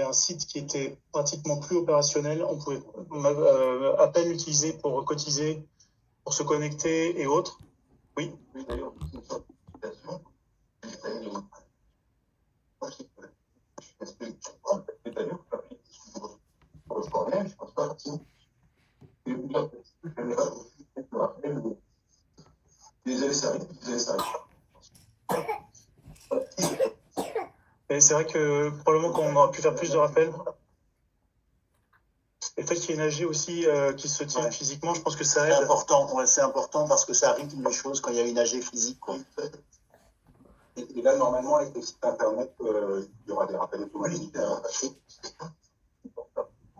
un site qui était pratiquement plus opérationnel. On pouvait à peine l'utiliser pour cotiser, pour se connecter et autres. Oui. Oui, d'ailleurs, et c'est vrai que probablement qu'on aura pu faire plus de rappels. Et le fait qu'il y ait une AG aussi qui se tient physiquement, je pense que ça aide. C'est important parce que ça rythme les choses quand il y a une AG physique. Et là, normalement, avec le site internet, il y aura des rappels automatiques.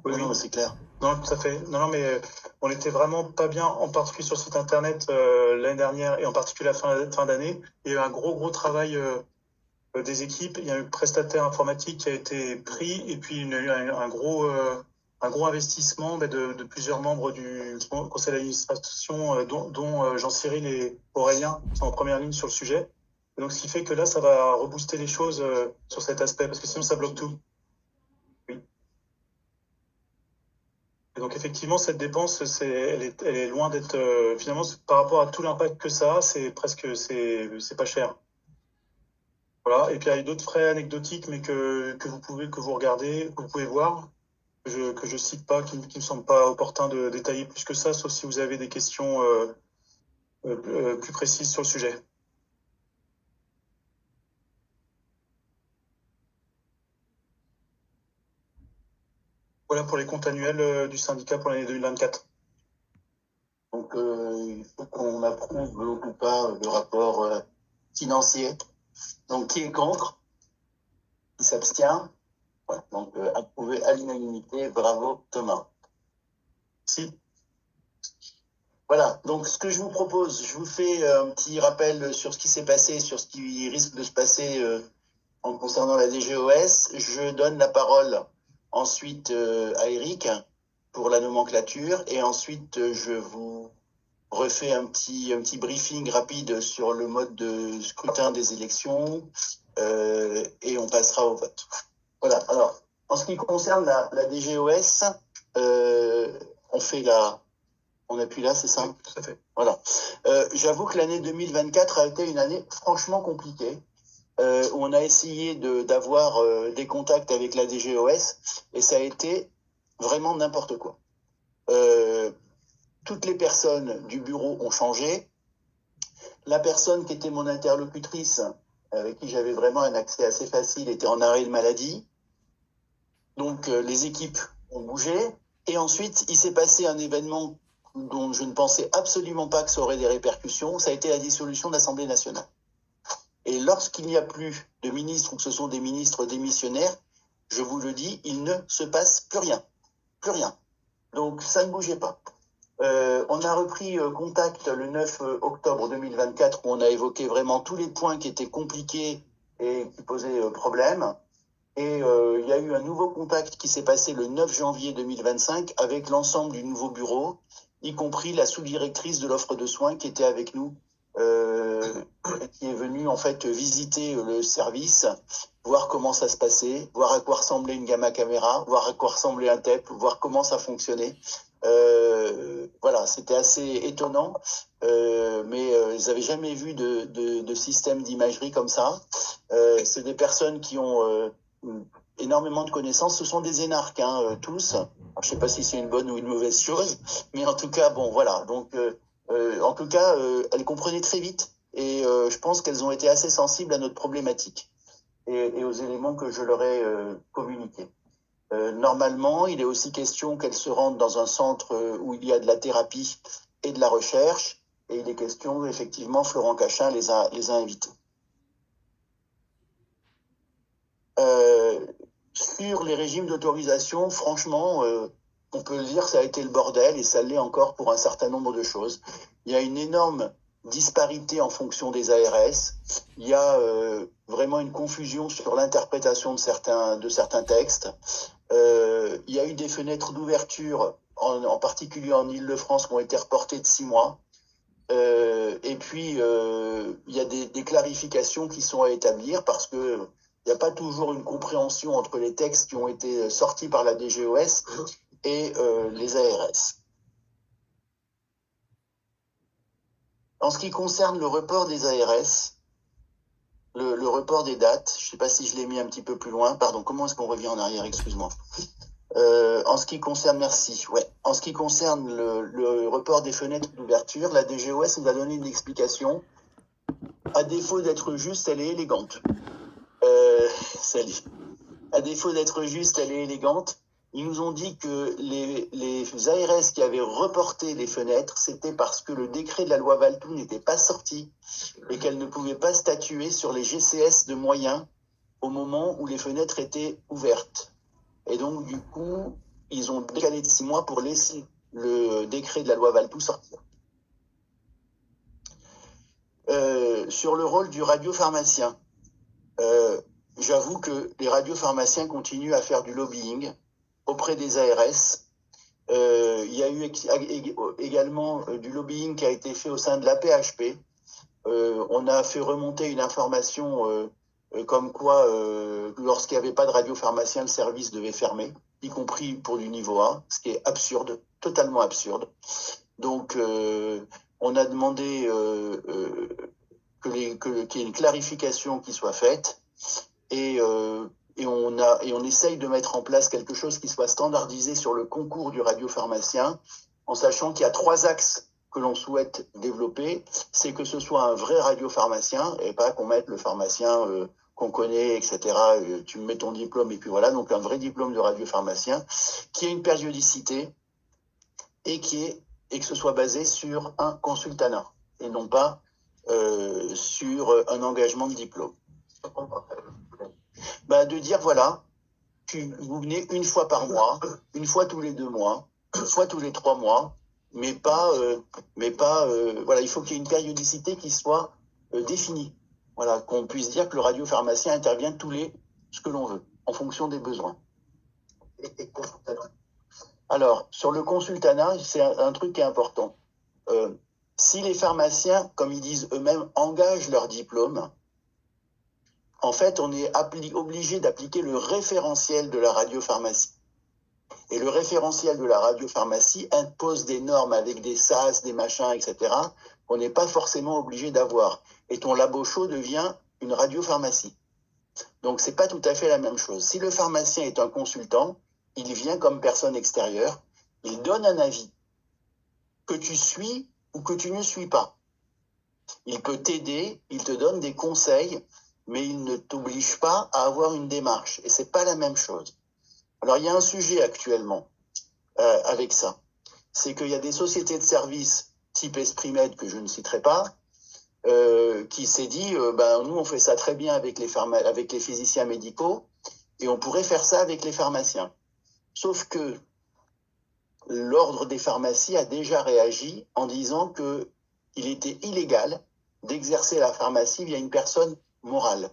Oui, non, c'est clair. Non, tout à fait. Non, mais on était vraiment pas bien, en particulier sur le site internet l'année dernière et en particulier à la fin d'année. Il y a eu un gros travail des équipes. Il y a eu un prestataire informatique qui a été pris et puis il y a eu un gros investissement de plusieurs membres du conseil d'administration, dont Jean-Cyril et Aurélien qui sont en première ligne sur le sujet. Et donc, ce qui fait que là, ça va rebooster les choses sur cet aspect, parce que sinon, ça bloque tout. Oui. Et donc, effectivement, cette dépense, elle est loin d'être... finalement, par rapport à tout l'impact que ça a, c'est pas cher. Voilà. Et puis, il y a d'autres frais anecdotiques, mais que vous regardez, que vous pouvez voir, que je cite pas, qui me semble pas opportun de détailler plus que ça, sauf si vous avez des questions plus précises sur le sujet. Voilà pour les comptes annuels du syndicat pour l'année 2024. Donc, il faut qu'on approuve ou pas le rapport financier. Donc, qui est contre? Qui s'abstient? Ouais, donc, approuvé à l'unanimité. Bravo, Thomas. Si. Voilà, donc ce que je vous propose, je vous fais un petit rappel sur ce qui s'est passé, sur ce qui risque de se passer en concernant la DGOS. Je donne la parole ensuite à Eric pour la nomenclature et ensuite je vous refais un petit briefing rapide sur le mode de scrutin des élections et on passera au vote. Voilà, alors en ce qui concerne la DGOS, on appuie là, c'est ça? Oui, tout à fait. Voilà. J'avoue que l'année 2024 a été une année franchement compliquée. Où on a essayé d'avoir des contacts avec la DGOS et ça a été vraiment n'importe quoi. Toutes les personnes du bureau ont changé. La personne qui était mon interlocutrice, avec qui j'avais vraiment un accès assez facile, était en arrêt de maladie. Donc les équipes ont bougé. Et ensuite, il s'est passé un événement dont je ne pensais absolument pas que ça aurait des répercussions. Ça a été la dissolution de l'Assemblée nationale. Et lorsqu'il n'y a plus de ministres ou que ce sont des ministres démissionnaires, je vous le dis, il ne se passe plus rien. Plus rien. Donc ça ne bougeait pas. On a repris contact le 9 octobre 2024 où on a évoqué vraiment tous les points qui étaient compliqués et qui posaient problème. Et il y a eu un nouveau contact qui s'est passé le 9 janvier 2025 avec l'ensemble du nouveau bureau, y compris la sous-directrice de l'offre de soins qui était avec nous, qui est venue en fait visiter le service, voir comment ça se passait, voir à quoi ressemblait une gamma caméra, voir à quoi ressemblait un TEP, voir comment ça fonctionnait. Voilà, c'était assez étonnant, mais ils n'avaient jamais vu de système d'imagerie comme ça. C'est des personnes qui ont énormément de connaissances. Ce sont des énarques, tous. Alors, je ne sais pas si c'est une bonne ou une mauvaise chose, mais en tout cas, bon, voilà. Donc, en tout cas, elles comprenaient très vite et je pense qu'elles ont été assez sensibles à notre problématique et aux éléments que je leur ai communiqués. Normalement, il est aussi question qu'elles se rendent dans un centre où il y a de la thérapie et de la recherche, et il est question, effectivement, Florent Cachin les a invités. Sur les régimes d'autorisation, franchement, on peut le dire, ça a été le bordel, et ça l'est encore pour un certain nombre de choses. Il y a une énorme disparité en fonction des ARS. Il y a vraiment une confusion sur l'interprétation de certains textes. Il y a eu des fenêtres d'ouverture, en particulier en Île-de-France, qui ont été reportées de 6 mois. Et puis, il y a des clarifications qui sont à établir parce que il n'y a pas toujours une compréhension entre les textes qui ont été sortis par la DGOS et les ARS. En ce qui concerne le report des ARS, le report des dates, je ne sais pas si je l'ai mis un petit peu plus loin, pardon, comment est-ce qu'on revient en arrière, excuse-moi. En ce qui concerne, merci, ouais. En ce qui concerne le report des fenêtres d'ouverture, la DGOS nous a donné une explication. À défaut d'être juste, elle est élégante. Salut. À défaut d'être juste, elle est élégante. Ils nous ont dit que les ARS qui avaient reporté les fenêtres, c'était parce que le décret de la loi Valtou n'était pas sorti et qu'elle ne pouvait pas statuer sur les GCS de moyens au moment où les fenêtres étaient ouvertes. Et donc, du coup, ils ont décalé de 6 mois pour laisser le décret de la loi Valtou sortir. Sur le rôle du radiopharmacien, j'avoue que les radiopharmaciens continuent à faire du lobbying auprès des ARS. Il y a eu également du lobbying qui a été fait au sein de l'AP-HP. On a fait remonter une information comme quoi, lorsqu'il n'y avait pas de radiopharmacien, le service devait fermer, y compris pour du niveau A, ce qui est absurde, totalement absurde. Donc, on a demandé qu'il y ait une clarification qui soit faite et on essaye de mettre en place quelque chose qui soit standardisé sur le concours du radiopharmacien, en sachant qu'il y a 3 axes que l'on souhaite développer. C'est que ce soit un vrai radiopharmacien et pas qu'on mette le pharmacien qu'on connaît, etc. Tu me mets ton diplôme et puis voilà. Donc un vrai diplôme de radiopharmacien qui ait une périodicité et que ce soit basé sur un consultanat et non pas sur un engagement de diplôme. De dire voilà, vous venez une fois par mois, une fois tous les 2 mois, une fois tous les 3 mois, mais pas voilà, il faut qu'il y ait une périodicité qui soit définie. Voilà, qu'on puisse dire que le radiopharmacien intervient ce que l'on veut, en fonction des besoins. Alors, sur le consultanat, c'est un truc qui est important. Si les pharmaciens, comme ils disent eux-mêmes, engagent leur diplôme, en fait, on est obligé d'appliquer le référentiel de la radiopharmacie. Et le référentiel de la radiopharmacie impose des normes avec des SAS, des machins, etc., qu'on n'est pas forcément obligé d'avoir. Et ton labo chaud devient une radiopharmacie. Donc, c'est pas tout à fait la même chose. Si le pharmacien est un consultant, il vient comme personne extérieure, il donne un avis que tu suis ou que tu ne suis pas. Il peut t'aider, il te donne des conseils, mais il ne t'oblige pas à avoir une démarche. Et c'est pas la même chose. Alors, il y a un sujet actuellement avec ça. C'est qu'il y a des sociétés de services type Esprimed, que je ne citerai pas, qui s'est dit, nous, on fait ça très bien avec les physiciens médicaux, et on pourrait faire ça avec les pharmaciens. Sauf que l'ordre des pharmacies a déjà réagi en disant qu'il était illégal d'exercer la pharmacie via une personne morale.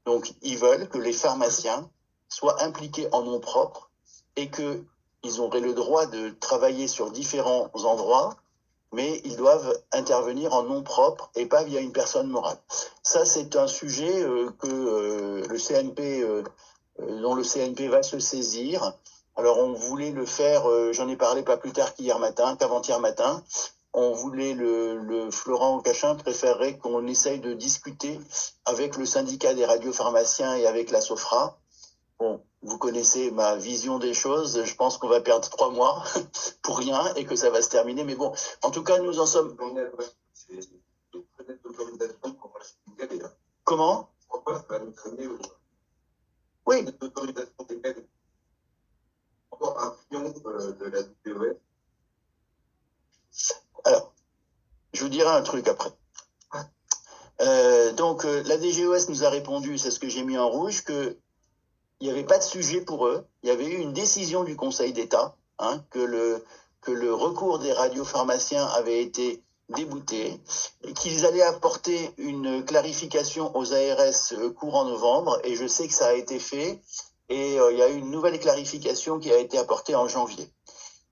Donc, ils veulent que les pharmaciens soient impliqués en nom propre et qu'ils auraient le droit de travailler sur différents endroits, mais ils doivent intervenir en nom propre et pas via une personne morale. Ça, c'est un sujet le CNP, dont le CNP va se saisir. Alors, on voulait le faire, j'en ai parlé pas plus tard qu'avant-hier matin. On voulait, le Florent Cachin préférerait qu'on essaye de discuter avec le syndicat des radiopharmaciens et avec la SOFRA. Bon, vous connaissez ma vision des choses. Je pense qu'on va perdre 3 mois pour rien et que ça va se terminer. Mais bon, en tout cas, nous en sommes. Comment ? Oui. Alors, je vous dirai un truc après. Donc, la DGOS nous a répondu, c'est ce que j'ai mis en rouge, qu'il n'y avait pas de sujet pour eux. Il y avait eu une décision du Conseil d'État, que le recours des radiopharmaciens avait été débouté, et qu'ils allaient apporter une clarification aux ARS courant novembre, et je sais que ça a été fait, et il y a eu une nouvelle clarification qui a été apportée en janvier.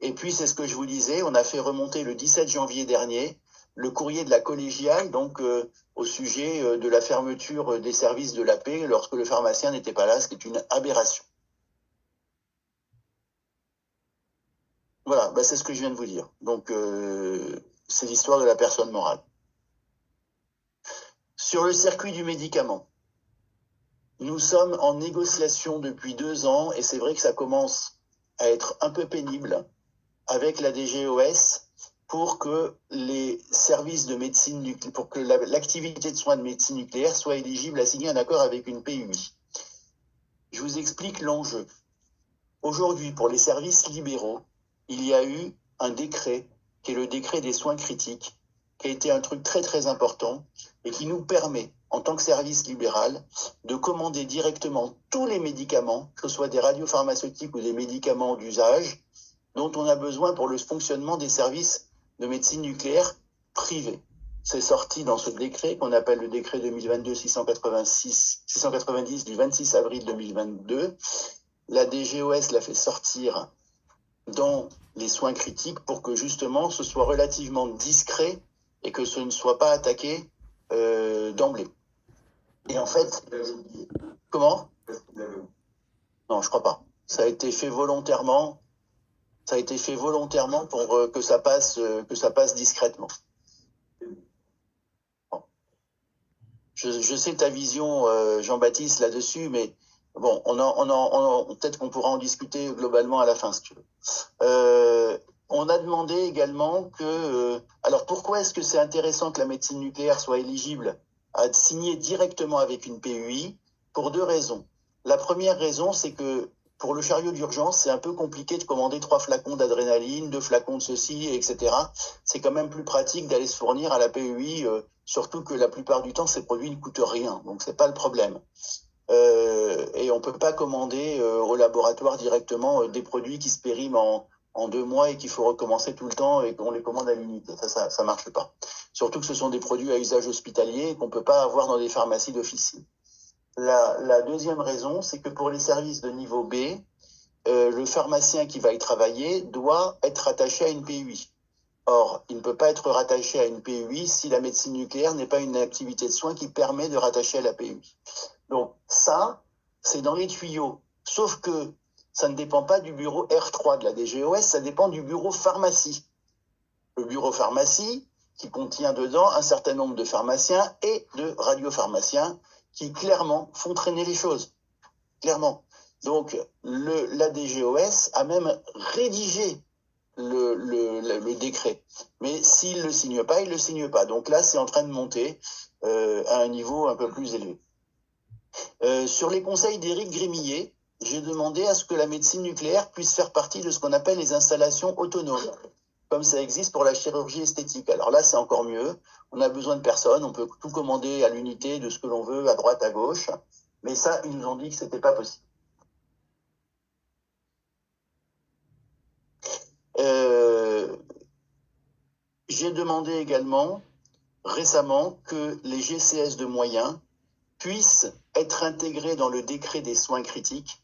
Et puis, c'est ce que je vous disais, on a fait remonter le 17 janvier dernier le courrier de la collégiale, donc au sujet de la fermeture des services de la paix lorsque le pharmacien n'était pas là, ce qui est une aberration. Voilà, c'est ce que je viens de vous dire. Donc, c'est l'histoire de la personne morale. Sur le circuit du médicament, nous sommes en négociation depuis 2 ans, et c'est vrai que ça commence à être un peu pénible avec la DGOS pour que les services de médecine nucléaire, pour que l'activité de soins de médecine nucléaire soit éligible à signer un accord avec une PUI. Je vous explique l'enjeu. Aujourd'hui, pour les services libéraux, il y a eu un décret, qui est le décret des soins critiques, qui a été un truc très très important et qui nous permet, en tant que service libéral, de commander directement tous les médicaments, que ce soit des radiopharmaceutiques ou des médicaments d'usage, dont on a besoin pour le fonctionnement des services de médecine nucléaire privés. C'est sorti dans ce décret qu'on appelle le décret 2022-690 du 26 avril 2022. La DGOS l'a fait sortir dans les soins critiques pour que justement ce soit relativement discret et que ce ne soit pas attaqué d'emblée. Et en fait, comment ? Non, je crois pas. Ça a été fait volontairement. Ça a été fait volontairement pour que ça passe discrètement. Bon. Je sais ta vision, Jean-Baptiste, là-dessus, mais bon, peut-être qu'on pourra en discuter globalement à la fin, si tu veux. On a demandé également que... alors, pourquoi est-ce que c'est intéressant que la médecine nucléaire soit éligible à signer directement avec une PUI ? Pour 2 raisons. La première raison, c'est que pour le chariot d'urgence, c'est un peu compliqué de commander 3 flacons d'adrénaline, 2 flacons de ceci, etc. C'est quand même plus pratique d'aller se fournir à la PUI, surtout que la plupart du temps, ces produits ne coûtent rien. Donc, c'est pas le problème. Et on peut pas commander au laboratoire directement des produits qui se périment en 2 mois et qu'il faut recommencer tout le temps et qu'on les commande à l'unité. Ça marche pas. Surtout que ce sont des produits à usage hospitalier et qu'on peut pas avoir dans des pharmacies d'officine. La deuxième raison, c'est que pour les services de niveau B, le pharmacien qui va y travailler doit être rattaché à une PUI. Or, il ne peut pas être rattaché à une PUI si la médecine nucléaire n'est pas une activité de soins qui permet de rattacher à la PUI. Donc ça, c'est dans les tuyaux. Sauf que ça ne dépend pas du bureau R3 de la DGOS, ça dépend du bureau pharmacie. Le bureau pharmacie qui contient dedans un certain nombre de pharmaciens et de radiopharmaciens qui clairement font traîner les choses. Clairement. Donc la DGOS a même rédigé le décret. Mais s'il ne le signe pas, il ne le signe pas. Donc là, c'est en train de monter à un niveau un peu plus élevé. Sur les conseils d'Éric Grémillet, j'ai demandé à ce que la médecine nucléaire puisse faire partie de ce qu'on appelle les installations autonomes, comme ça existe pour la chirurgie esthétique. Alors là, c'est encore mieux. On a besoin de personne, on peut tout commander à l'unité de ce que l'on veut, à droite, à gauche. Mais ça, ils nous ont dit que c'était pas possible. J'ai demandé également récemment que les GCS de moyens puissent être intégrés dans le décret des soins critiques,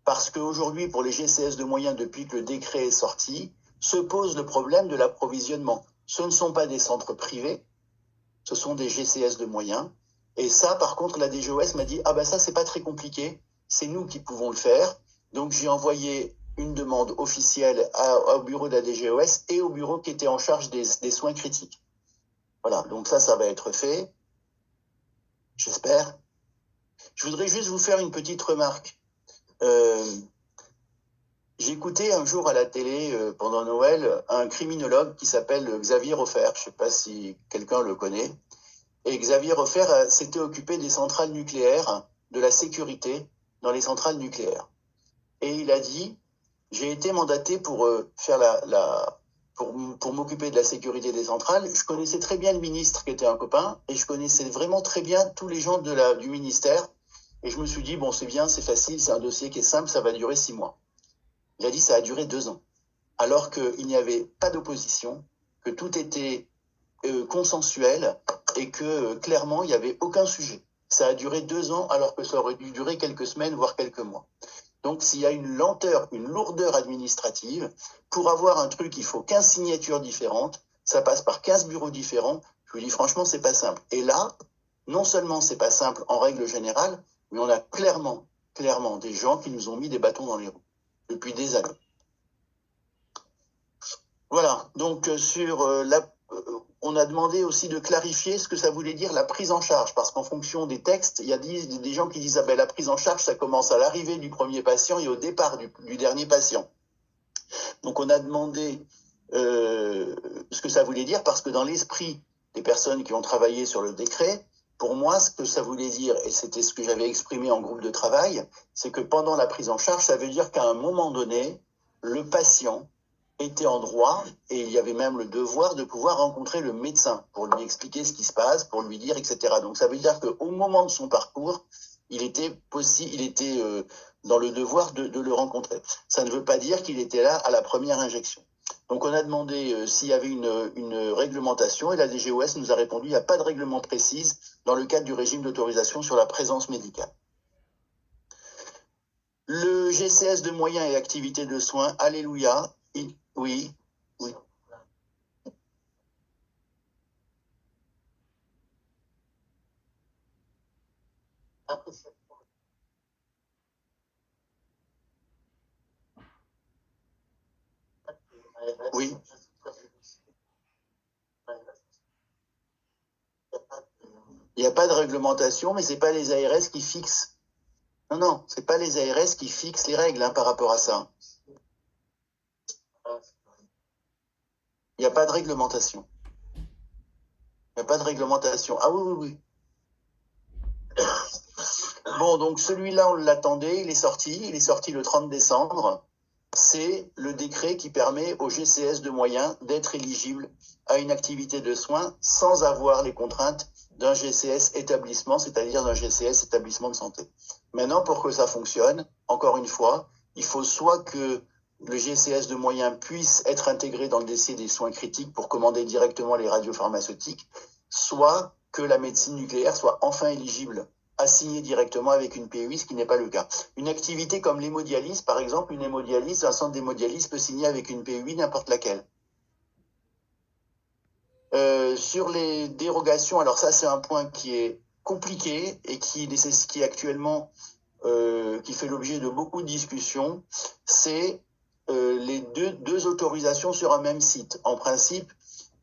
parce qu'aujourd'hui, pour les GCS de moyens, depuis que le décret est sorti, se pose le problème de l'approvisionnement. Ce ne sont pas des centres privés, ce sont des GCS de moyens. Et ça, par contre, la DGOS m'a dit « Ah ben ça, c'est pas très compliqué, c'est nous qui pouvons le faire. » Donc j'ai envoyé une demande officielle au bureau de la DGOS et au bureau qui était en charge des soins critiques. Voilà, donc ça va être fait, j'espère. Je voudrais juste vous faire une petite remarque. J'écoutais un jour à la télé, pendant Noël, un criminologue qui s'appelle Xavier Hofer. Je ne sais pas si quelqu'un le connaît. Et Xavier Hofer s'était occupé des centrales nucléaires, de la sécurité dans les centrales nucléaires. Et il a dit, j'ai été mandaté pour faire pour m'occuper de la sécurité des centrales. Je connaissais très bien le ministre qui était un copain, et je connaissais vraiment très bien tous les gens du ministère. Et je me suis dit, bon, c'est bien, c'est facile, c'est un dossier qui est simple, ça va durer 6 mois. Il a dit, ça a duré 2 ans. Alors qu'il n'y avait pas d'opposition, que tout était consensuel, et que clairement, il n'y avait aucun sujet. Ça a duré 2 ans, alors que ça aurait dû durer quelques semaines, voire quelques mois. Donc, s'il y a une lenteur, une lourdeur administrative, pour avoir un truc, il faut 15 signatures différentes. ça passe par 15 bureaux différents. Je vous dis franchement, c'est pas simple. Et là, non seulement c'est pas simple en règle générale, mais on a clairement des gens qui nous ont mis des bâtons dans les roues depuis des années. Voilà, donc on a demandé aussi de clarifier ce que ça voulait dire la prise en charge, parce qu'en fonction des textes, il y a des gens qui disent ah ben, la prise en charge, ça commence à l'arrivée du premier patient et au départ du dernier patient. Donc on a demandé ce que ça voulait dire, parce que dans l'esprit des personnes qui ont travaillé sur le décret, pour moi, ce que ça voulait dire, et c'était ce que j'avais exprimé en groupe de travail, c'est que pendant la prise en charge, ça veut dire qu'à un moment donné, le patient était en droit, et il y avait même le devoir de pouvoir rencontrer le médecin pour lui expliquer ce qui se passe, pour lui dire, etc. Donc ça veut dire qu'au moment de son parcours, il était dans le devoir de le rencontrer. Ça ne veut pas dire qu'il était là à la première injection. Donc on a demandé s'il y avait une réglementation, et la DGOS nous a répondu il n'y a pas de règlement précise dans le cadre du régime d'autorisation sur la présence médicale. Le GCS de moyens et activités de soins, alléluia, oui. Oui. Il n'y a pas de réglementation, mais ce n'est pas les ARS qui fixent. Non, ce n'est pas les ARS qui fixent les règles par rapport à ça. Il n'y a pas de réglementation. Il n'y a pas de réglementation. Ah oui. Bon, donc celui-là, on l'attendait, il est sorti le 30 décembre. C'est le décret qui permet au GCS de moyens d'être éligible à une activité de soins sans avoir les contraintes d'un GCS établissement, c'est-à-dire d'un GCS établissement de santé. Maintenant, pour que ça fonctionne, encore une fois, il faut soit que le GCS de moyens puisse être intégré dans le dossier des soins critiques pour commander directement les radiopharmaceutiques, soit que la médecine nucléaire soit enfin éligible à signer directement avec une PUI, ce qui n'est pas le cas. Une activité comme l'hémodialyse, par exemple, un centre d'hémodialyse peut signer avec une PUI n'importe laquelle. Sur les dérogations, alors ça c'est un point qui est compliqué et qui actuellement qui fait l'objet de beaucoup de discussions, c'est les deux autorisations sur un même site. En principe,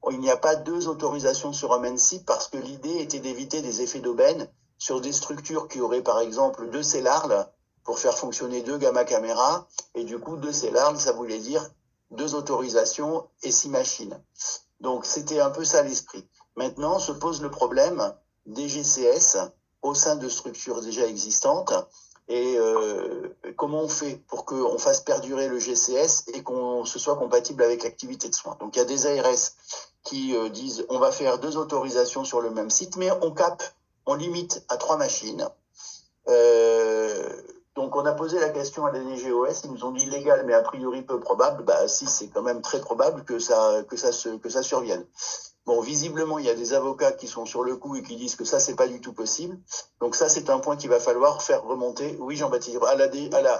il n'y a pas deux autorisations sur un même site parce que l'idée était d'éviter des effets d'aubaine sur des structures qui auraient par exemple 2 CELARL pour faire fonctionner 2 gamma caméras, et du coup 2 CELARL, ça voulait dire 2 autorisations et 6 machines. Donc c'était un peu ça l'esprit. Maintenant se pose le problème des GCS au sein de structures déjà existantes, et comment on fait pour qu'on fasse perdurer le GCS et qu'on se soit compatible avec l'activité de soins. Donc il y a des ARS qui disent on va faire 2 autorisations sur le même site, mais on limite à 3 machines. Donc on a posé la question à la DGOS, ils nous ont dit légal mais a priori peu probable. Bah si, c'est quand même très probable que ça survienne. Bon, visiblement il y a des avocats qui sont sur le coup et qui disent que ça c'est pas du tout possible. Donc ça c'est un point qu'il va falloir faire remonter. Oui, Jean-Baptiste,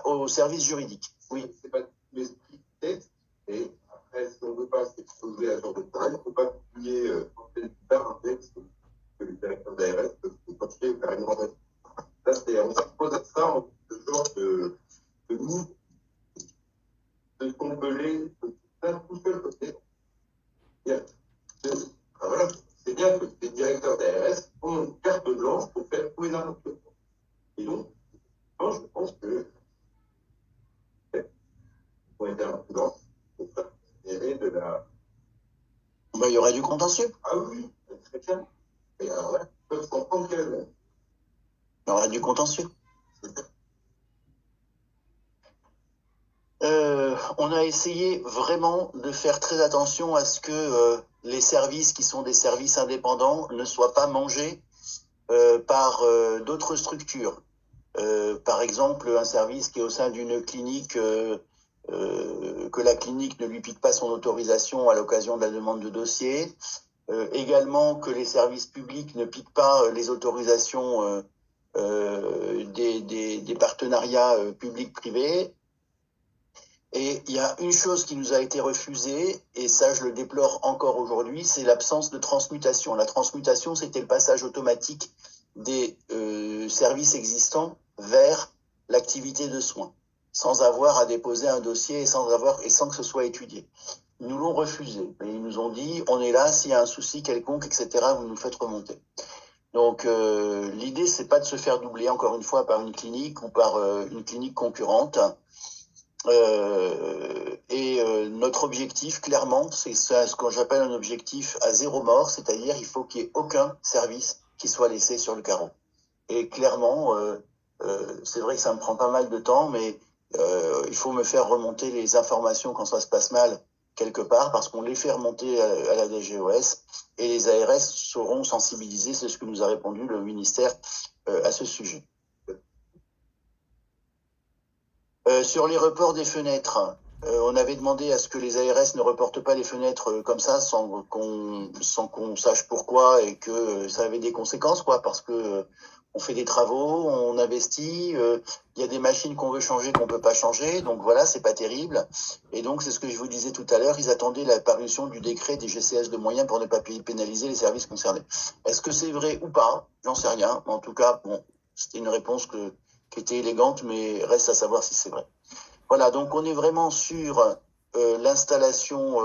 au service juridique. Oui. C'est pas l'esprit du texte, et après si on ne veut pas s'exposer à ce genre de travail, on ne peut pas publier un texte que les directeurs d'ARS peuvent copier ou carrément. On s'expose à ça en ce genre de nous, de tomber d'un tout seul côté. Voilà, c'est bien que les directeurs d'ARS ont une carte blanche pour faire tout et n'importe quoi. Et donc, je pense que pour être un peu blanc, pour faire de la. Il y aurait du contentieux. Ah oui, très bien. Et alors là, ils peuvent comprendre qu'elle. Il y aurait du contentieux. On a essayé vraiment de faire très attention à ce que les services qui sont des services indépendants ne soient pas mangés par d'autres structures. Par exemple, un service qui est au sein d'une clinique, que la clinique ne lui pique pas son autorisation à l'occasion de la demande de dossier. Également que les services publics ne piquent pas les autorisations des partenariats publics-privés. Et il y a une chose qui nous a été refusée, et ça je le déplore encore aujourd'hui, c'est l'absence de transmutation. La transmutation, c'était le passage automatique des services existants vers l'activité de soins, sans avoir à déposer un dossier et sans que ce soit étudié. Ils nous l'ont refusé, mais ils nous ont dit, on est là, s'il y a un souci quelconque, etc., vous nous faites remonter. Donc l'idée, c'est pas de se faire doubler encore une fois par une clinique ou par une clinique concurrente. Notre objectif, clairement, c'est ce que j'appelle un objectif à zéro mort, c'est-à-dire il faut qu'il n'y ait aucun service qui soit laissé sur le carreau. Et clairement, c'est vrai que ça me prend pas mal de temps, mais il faut me faire remonter les informations quand ça se passe mal quelque part, parce qu'on les fait remonter à la DGOS, et les ARS seront sensibilisés, c'est ce que nous a répondu le ministère à ce sujet. Sur les reports des fenêtres, on avait demandé à ce que les ARS ne reportent pas les fenêtres comme ça sans qu'on sache pourquoi et que ça avait des conséquences, quoi, parce que on fait des travaux, on investit, il y a des machines qu'on veut changer qu'on peut pas changer, donc voilà, c'est pas terrible. Et donc c'est ce que je vous disais tout à l'heure, ils attendaient la parution du décret des GCS de moyens pour ne pas pénaliser les services concernés. Est-ce que c'est vrai ou pas? J'en sais rien. En tout cas, bon, c'était une réponse qui était élégante, mais reste à savoir si c'est vrai. Voilà, donc on est vraiment sur l'installation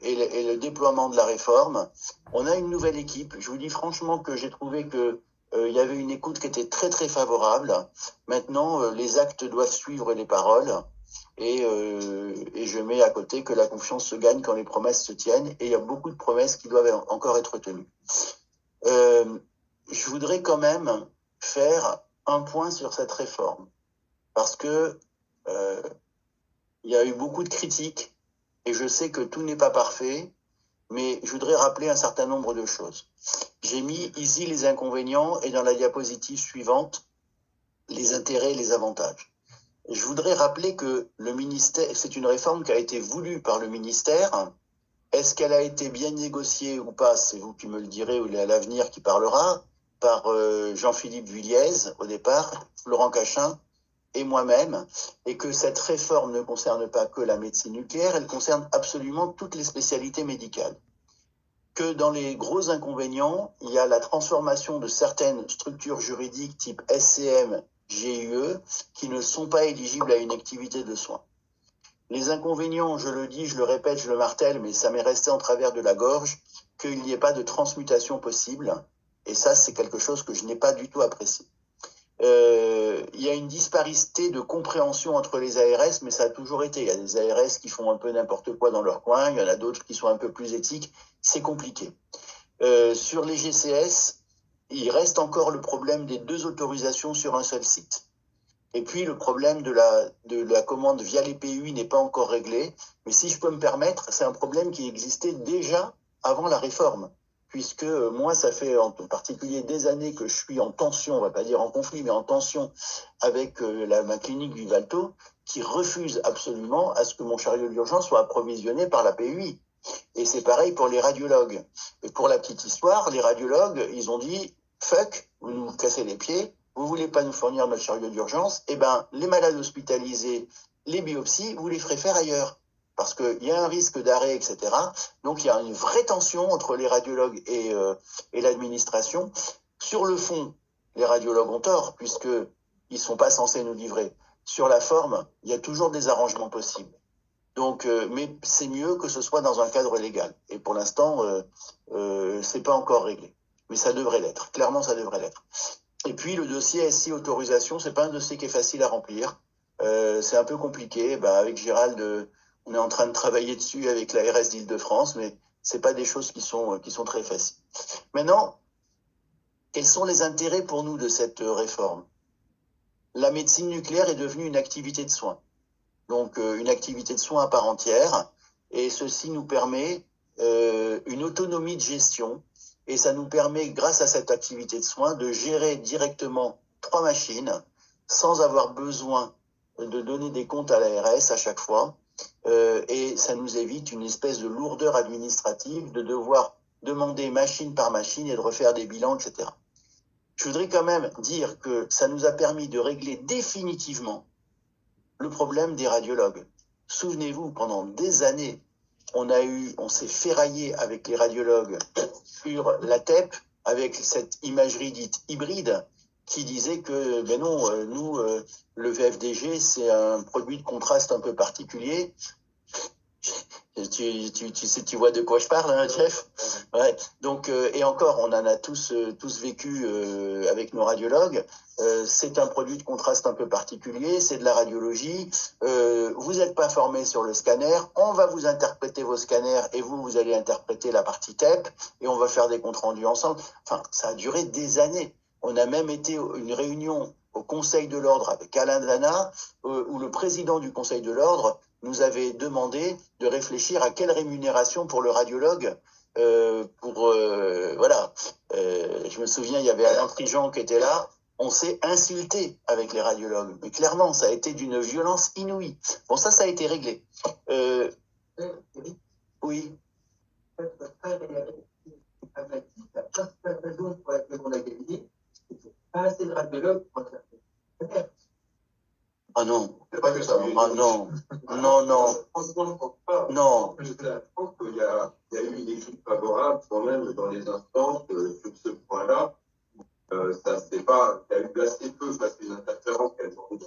et le déploiement de la réforme. On a une nouvelle équipe. Je vous dis franchement que j'ai trouvé que il y avait une écoute qui était très très favorable. Maintenant, les actes doivent suivre les paroles. Et je mets à côté que la confiance se gagne quand les promesses se tiennent. Et il y a beaucoup de promesses qui doivent encore être tenues. Je voudrais quand même faire un point sur cette réforme. Parce que il y a eu beaucoup de critiques et je sais que tout n'est pas parfait, mais je voudrais rappeler un certain nombre de choses. J'ai mis ici les inconvénients et dans la diapositive suivante, les intérêts et les avantages. Je voudrais rappeler que le ministère, c'est une réforme qui a été voulue par le ministère. Est-ce qu'elle a été bien négociée ou pas? C'est vous qui me le direz, ou à l'avenir qui parlera, par Jean-Philippe Vuillez au départ, Florent Cachin et moi-même, et que cette réforme ne concerne pas que la médecine nucléaire, elle concerne absolument toutes les spécialités médicales. Que dans les gros inconvénients, il y a la transformation de certaines structures juridiques type SCM, GUE, qui ne sont pas éligibles à une activité de soins. Les inconvénients, je le dis, je le répète, je le martèle, mais ça m'est resté en travers de la gorge, qu'il n'y ait pas de transmutation possible, et ça, c'est quelque chose que je n'ai pas du tout apprécié. Il y a une disparité de compréhension entre les ARS, mais ça a toujours été. Il y a des ARS qui font un peu n'importe quoi dans leur coin, il y en a d'autres qui sont un peu plus éthiques. C'est compliqué. Sur les GCS, il reste encore le problème des 2 autorisations sur un seul site. Et puis le problème de la commande via les PUI n'est pas encore réglé. Mais si je peux me permettre, c'est un problème qui existait déjà avant la réforme. Puisque moi, ça fait en particulier des années que je suis en tension, on va pas dire en conflit, mais en tension avec ma clinique du Valto, qui refuse absolument à ce que mon chariot d'urgence soit approvisionné par la PUI. Et c'est pareil pour les radiologues. Et pour la petite histoire, les radiologues, ils ont dit « fuck, vous nous cassez les pieds, vous voulez pas nous fournir notre chariot d'urgence, eh ben les malades hospitalisés, les biopsies, vous les ferez faire ailleurs. » Parce qu'il y a un risque d'arrêt, etc. Donc il y a une vraie tension entre les radiologues et l'administration. Sur le fond, les radiologues ont tort, puisqu'ils ne sont pas censés nous livrer. Sur la forme, il y a toujours des arrangements possibles. Donc, mais c'est mieux que ce soit dans un cadre légal. Et pour l'instant, c'est pas encore réglé. Mais ça devrait l'être. Clairement, ça devrait l'être. Et puis, le dossier SI autorisation, c'est pas un dossier qui est facile à remplir. C'est un peu compliqué. Avec Gérald, on est en train de travailler dessus avec la RS d'Île-de-France, mais c'est pas des choses qui sont très faciles. Maintenant, quels sont les intérêts pour nous de cette réforme? La médecine nucléaire est devenue une activité de soins. Donc, une activité de soins à part entière. Et ceci nous permet une autonomie de gestion. Et ça nous permet, grâce à cette activité de soins, de gérer directement 3 machines sans avoir besoin de donner des comptes à l'ARS à chaque fois. Et ça nous évite une espèce de lourdeur administrative de devoir demander machine par machine et de refaire des bilans, etc. Je voudrais quand même dire que ça nous a permis de régler définitivement le problème des radiologues. souvenez-vous, pendant des années, on s'est ferraillé avec les radiologues sur la TEP, avec cette imagerie dite hybride, qui disait que, ben non, le VFDG, c'est un produit de contraste un peu particulier. Tu vois de quoi je parle, hein, Jeff? Ouais. Donc, et encore, on en a tous vécu avec nos radiologues. C'est un produit de contraste un peu particulier, c'est de la radiologie. Vous n'êtes pas formé sur le scanner, on va vous interpréter vos scanners et vous allez interpréter la partie TEP et on va faire des comptes rendus ensemble. Enfin, ça a duré des années. On a même été une réunion au Conseil de l'Ordre avec Alain Dana, où le président du Conseil de l'Ordre nous avait demandé de réfléchir à quelle rémunération pour le radiologue. Voilà. Je me souviens, il y avait Alain Prigent qui était là. On s'est insulté avec les radiologues. Mais clairement, ça a été d'une violence inouïe. Bon, ça a été réglé. Oui. La principale raison pour laquelle on a gagné, c'est qu'il n'y a pas assez de radiologues pour faire des. Ah non. C'est pas que ça. Ah non. Non. Franchement, je pense pas. Non. Je pense qu'il y a eu une équipe favorable quand même dans les instances sur ce point-là. Ça c'est pas, il y a eu assez peu parce que les interférences qu'elles ont des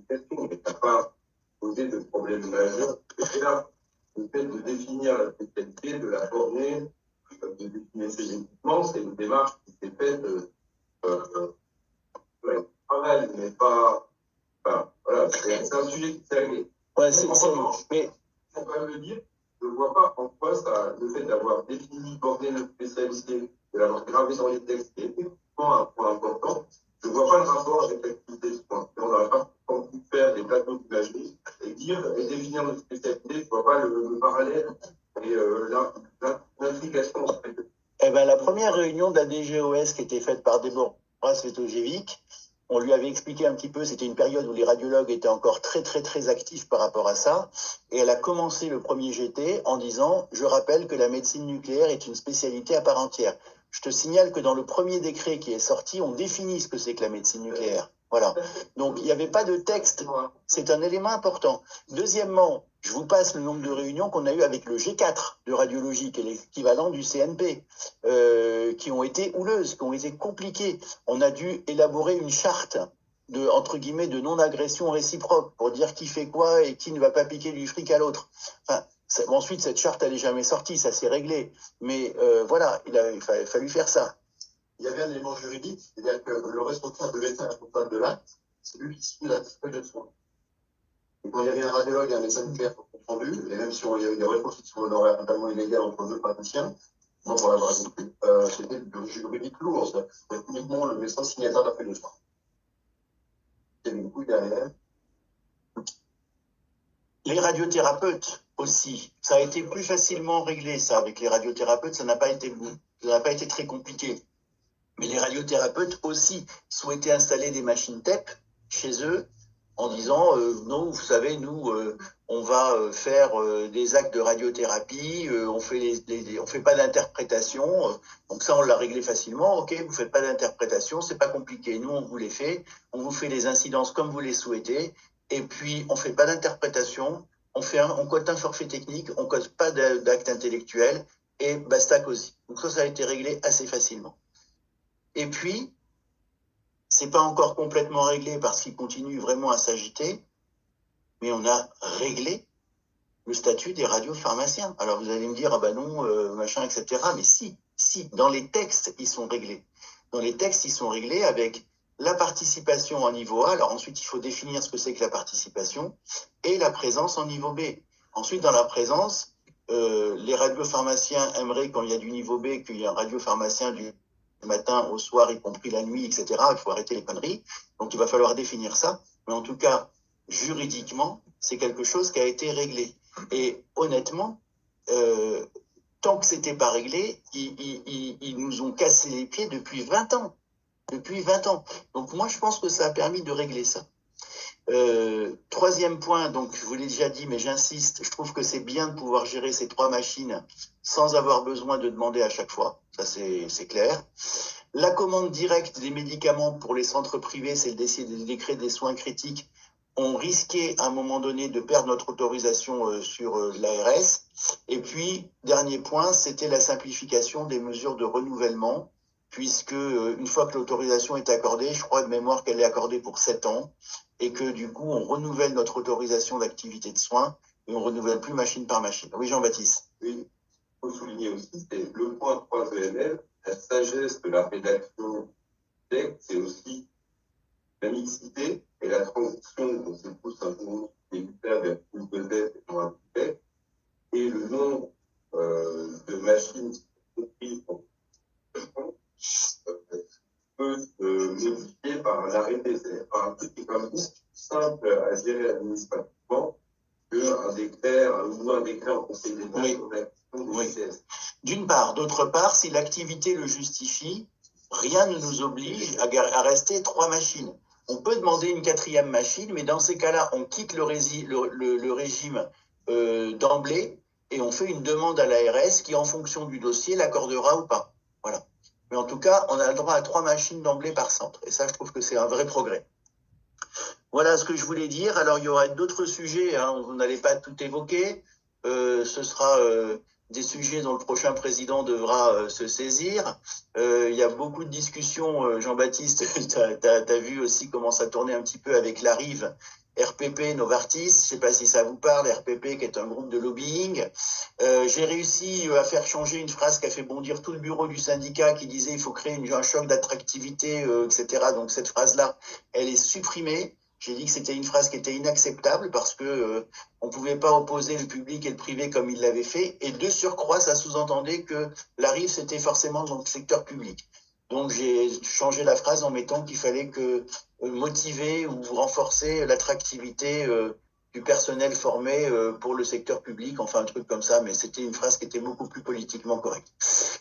questions, mais ça n'a pas posé de problème majeur. Et là, le fait de définir la spécialité, de la former, de définir ses équipements, c'est une démarche qui s'est faite travail, mais pas. Enfin, voilà, c'est un sujet qui s'est réglé. Ouais, mais faut quand même le dire, je ne vois pas en quoi ça, le fait d'avoir défini, borné notre spécialité, de l'avoir gravé dans les textes, qui est effectivement un point important. Je ne vois pas le rapport avec l'activité de soins. On n'aurait pas pu faire des plateaux d'imagerie et définir notre spécialité. Je ne vois pas le parallèle et l'implication. Eh ben, la première réunion de la DGOS qui était faite par Déborah Svetojevic, on lui avait expliqué un petit peu, c'était une période où les radiologues étaient encore très très très actifs par rapport à ça, et elle a commencé le premier GT en disant « Je rappelle que la médecine nucléaire est une spécialité à part entière ». Je te signale que dans le premier décret qui est sorti, on définit ce que c'est que la médecine nucléaire. Voilà. Donc, il n'y avait pas de texte. C'est un élément important. Deuxièmement, je vous passe le nombre de réunions qu'on a eues avec le G4 de radiologie, qui est l'équivalent du CNP, qui ont été houleuses, qui ont été compliquées. On a dû élaborer une charte de, entre guillemets, de non-agression réciproque pour dire qui fait quoi et qui ne va pas piquer du fric à l'autre. Enfin, ensuite, cette charte, elle n'est jamais sortie, ça s'est réglé. Mais voilà, il a fallu faire ça. Il y avait un élément juridique, c'est-à-dire que le responsable, le médecin responsable de l'acte, c'est lui qui signe la feuille de soins. Et quand il y avait un radiologue et un médecin nucléaire pour compte rendu, et même si il y avait des reconstitutions honoraires totalement illégales entre deux praticiens, non pour l'avoir expliqué, c'était du juridique lourd, c'était uniquement le médecin signataire de la feuille de soins. Il y avait beaucoup derrière. Les radiothérapeutes aussi, ça a été plus facilement réglé, ça, avec les radiothérapeutes, ça n'a pas été très compliqué. Mais les radiothérapeutes aussi souhaitaient installer des machines TEP chez eux en disant non, vous savez, nous, on va faire des actes de radiothérapie, on fait pas d'interprétation, donc ça on l'a réglé facilement. Ok, vous faites pas d'interprétation, c'est pas compliqué. Nous on vous les fait, on vous fait les incidences comme vous les souhaitez, et puis on fait pas d'interprétation, on code un forfait technique, on code pas d'acte intellectuel et basta cosy. Donc ça a été réglé assez facilement. Et puis, c'est pas encore complètement réglé parce qu'il continue vraiment à s'agiter, mais on a réglé le statut des radiopharmaciens. Alors vous allez me dire, ah ben non, machin, etc. Mais si, dans les textes, ils sont réglés. Dans les textes, ils sont réglés avec la participation en niveau A. Alors ensuite, il faut définir ce que c'est que la participation et la présence en niveau B. Ensuite, dans la présence, les radiopharmaciens aimeraient, quand il y a du niveau B, qu'il y ait un radiopharmacien du matin au soir, y compris la nuit, etc. Il faut arrêter les conneries. Donc, il va falloir définir ça. Mais en tout cas, juridiquement, c'est quelque chose qui a été réglé. Et honnêtement, tant que c'était pas réglé, ils nous ont cassé les pieds depuis 20 ans. Depuis 20 ans. Donc, moi, je pense que ça a permis de régler ça. Troisième point, donc je vous l'ai déjà dit, mais j'insiste, je trouve que c'est bien de pouvoir gérer ces 3 machines sans avoir besoin de demander à chaque fois. Ça, c'est clair. La commande directe des médicaments pour les centres privés, c'est le décret des soins critiques. on risquait à un moment donné de perdre notre autorisation sur l'ARS. Et puis, dernier point, c'était la simplification des mesures de renouvellement, puisque une fois que l'autorisation est accordée, je crois de mémoire qu'elle est accordée pour 7 ans, et que du coup, on renouvelle notre autorisation d'activité de soins, et on renouvelle plus machine par machine. Oui, Jean-Baptiste. Oui, il faut souligner aussi, c'est le point 3 EML, la sagesse de la rédaction du texte, c'est aussi la mixité et la transition, donc c'est tous un jour militaire vers plus de Z et moins de Z, et le nombre de machines comprises peut se modifier par un arrêté, c'est-à-dire par un truc qui est quand même beaucoup plus simple à gérer administrativement qu'un décret ou un décret en conseil d'État sur la question des CCS. D'une part. D'autre part, si l'activité le justifie, rien ne nous oblige à rester 3 machines. On peut demander une 4e machine, mais dans ces cas-là, on quitte le régime d'emblée et on fait une demande à l'ARS qui, en fonction du dossier, l'accordera ou pas. Voilà. Mais en tout cas, on a le droit à 3 machines d'emblée par centre. Et ça, je trouve que c'est un vrai progrès. Voilà ce que je voulais dire. Alors, il y aura d'autres sujets, hein, on n'allait pas tout évoquer. Ce sera des sujets dont le prochain président devra se saisir. Il y a beaucoup de discussions, Jean-Baptiste, tu as vu aussi comment ça tournait un petit peu avec la Rive, RPP, Novartis, je ne sais pas si ça vous parle, RPP qui est un groupe de lobbying. J'ai réussi à faire changer une phrase qui a fait bondir tout le bureau du syndicat qui disait il faut créer un choc d'attractivité, etc. Donc cette phrase-là, elle est supprimée. J'ai dit que c'était une phrase qui était inacceptable parce que on pouvait pas opposer le public et le privé comme il l'avait fait. Et de surcroît, ça sous-entendait que la Rive, c'était forcément dans le secteur public. Donc j'ai changé la phrase en mettant qu'il fallait que motiver ou renforcer l'attractivité du personnel formé pour le secteur public, enfin un truc comme ça, mais c'était une phrase qui était beaucoup plus politiquement correcte.